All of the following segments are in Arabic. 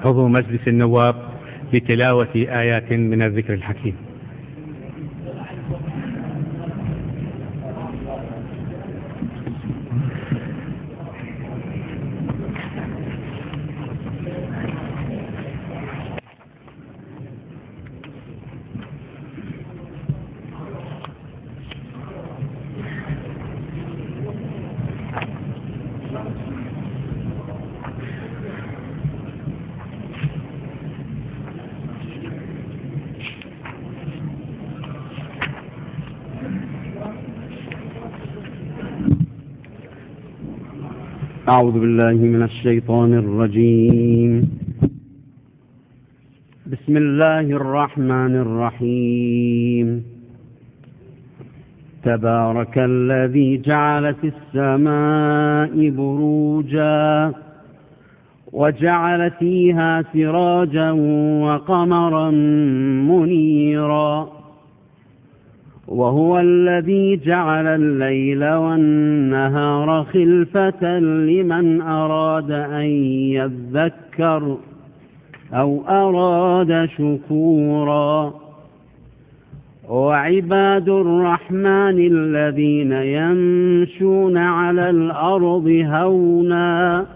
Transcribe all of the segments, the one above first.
عضو مجلس النواب بتلاوة آيات من الذكر الحكيم. أعوذ بالله من الشيطان الرجيم. بسم الله الرحمن الرحيم. تبارك الذي جعل في السماء بروجا وجعل فيها سراجا وقمرا منيرا وهو الذي جعل الليل والنهار خلفة لمن أراد أن يذكر أو أراد شكورا. وعباد الرحمن الذين يمشون على الأرض هونا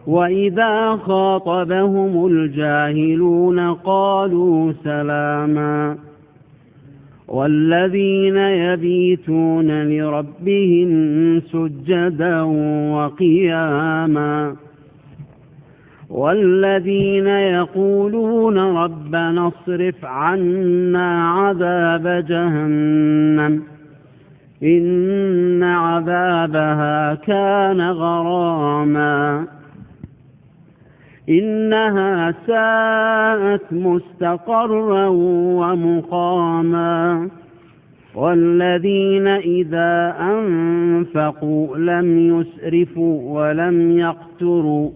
وإذا خاطبهم الجاهلون قالوا سلاما. والذين يبيتون لربهم سجدا وقياما والذين يقولون ربنا اصرف عنا عذاب جهنم إن عذابها كان غراما إنها ساءت مستقرا ومقاما. والذين إذا أنفقوا لم يسرفوا ولم يقتروا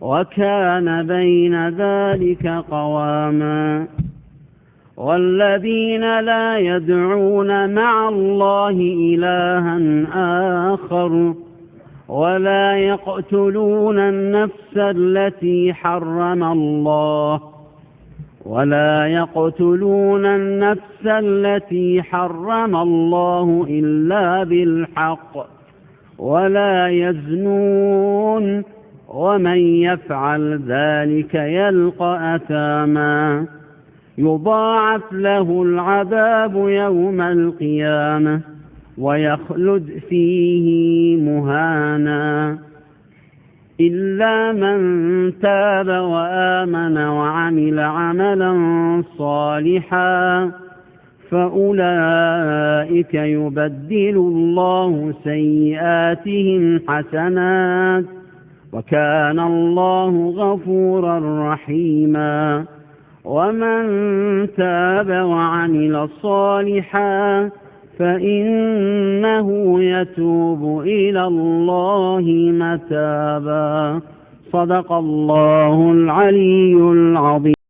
وكان بين ذلك قواما. والذين لا يدعون مع الله إلها آخر ولا يقتلون النفس التي حرم الله إلا بالحق ولا يزنون ومن يفعل ذلك يلقى أثاما يضاعف له العذاب يوم القيامة ويخلد فيه مهانا إلا من تاب وآمن وعمل عملا صالحا فأولئك يبدل الله سيئاتهم حسنات وكان الله غفورا رحيما. ومن تاب وعمل صالحا فإنه يتوب إلى الله متابا. صدق الله العلي العظيم.